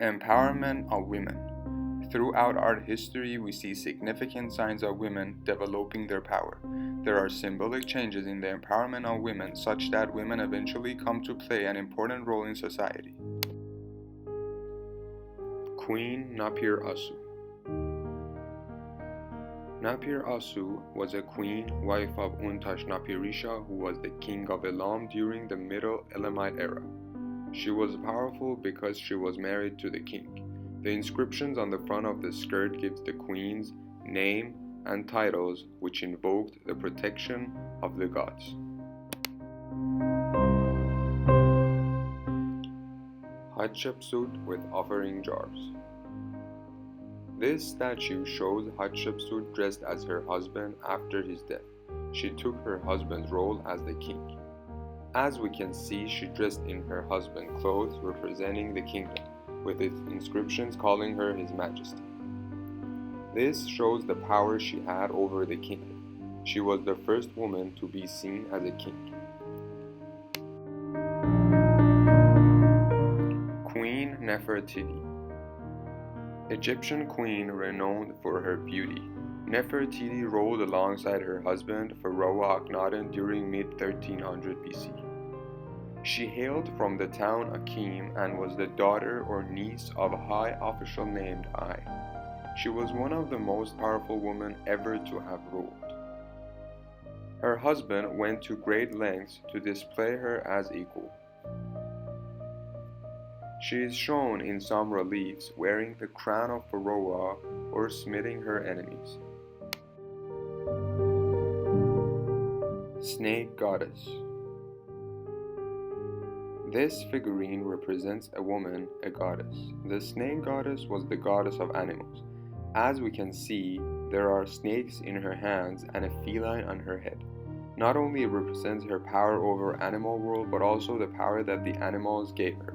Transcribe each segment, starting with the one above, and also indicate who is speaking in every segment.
Speaker 1: Empowerment of women. Throughout art history, we see significant signs of women developing their power. There are symbolic changes in the empowerment of women such that women eventually come to play an important role in society. Queen Napir-Asu. Napir-Asu was a queen, wife of Untash-Napirisha, who was the king of Elam during the Middle Elamite era. She was powerful because she was married to the king. The inscriptions on the front of the skirt gives the queen's name and titles, which invoked the protection of the gods. Hatshepsut with offering jars. This statue shows Hatshepsut dressed as her husband after his death. She took her husband's role as the king. As we can see, she dressed in her husband's clothes representing the kingdom, with its inscriptions calling her His Majesty. This shows the power she had over the kingdom. She was the first woman to be seen as a king. Queen Nefertiti. Egyptian queen renowned for her beauty. Nefertiti ruled alongside her husband Pharaoh Akhenaten during mid-1300 BC. She hailed from the town Akim and was the daughter or niece of a high official named Ai. She was one of the most powerful women ever to have ruled. Her husband went to great lengths to display her as equal. She is shown in some reliefs wearing the crown of Pharaoh or smiting her enemies. Snake Goddess. This figurine represents a woman, a goddess. The snake goddess was the goddess of animals. As we can see, there are snakes in her hands and a feline on her head. Not only it represents her power over animal world, but also the power that the animals gave her.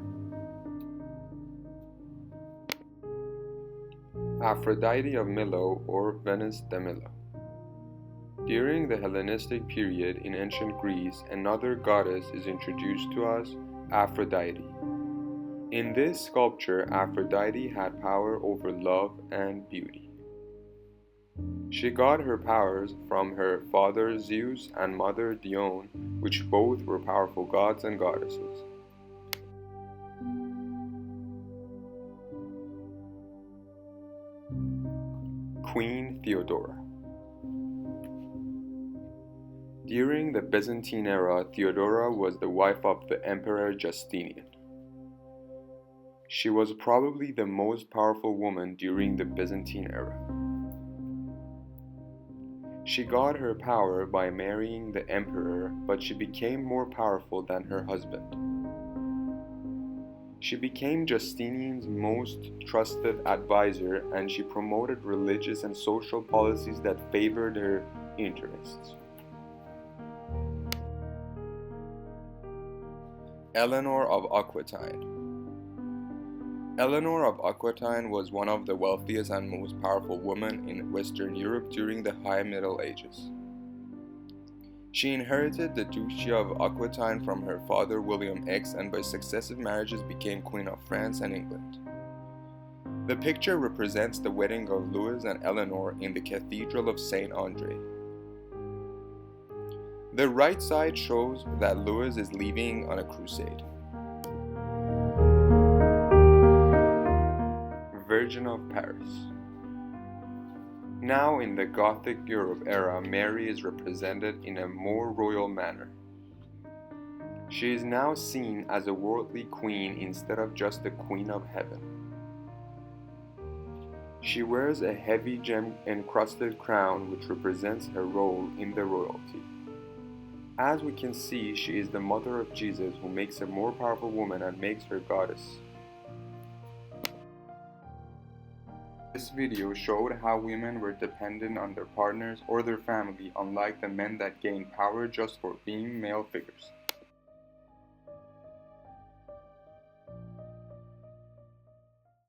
Speaker 1: Aphrodite of Milo or Venus de Milo. During the Hellenistic period in ancient Greece, another goddess is introduced to us, Aphrodite. In this sculpture, Aphrodite had power over love and beauty. She got her powers from her father Zeus and mother Dione, which both were powerful gods and goddesses. Queen Theodora. During the Byzantine era, Theodora was the wife of the Emperor Justinian. She was probably the most powerful woman during the Byzantine era. She got her power by marrying the emperor, but she became more powerful than her husband. She became Justinian's most trusted advisor, and she promoted religious and social policies that favored her interests. Eleanor of Aquitaine. Eleanor of Aquitaine was one of the wealthiest and most powerful women in Western Europe during the High Middle Ages. She inherited the Duchy of Aquitaine from her father William X, and by successive marriages became Queen of France and England. The picture represents the wedding of Louis and Eleanor in the Cathedral of Saint Andre. The right side shows that Louis is leaving on a crusade. Virgin of Paris. Now in the Gothic Europe era, Mary is represented in a more royal manner. She is now seen as a worldly queen instead of just the Queen of Heaven. She wears a heavy gem-encrusted crown which represents her role in the royalty. As we can see, she is the mother of Jesus, who makes a more powerful woman and makes her goddess. This video showed how women were dependent on their partners or their family, unlike the men that gained power just for being male figures.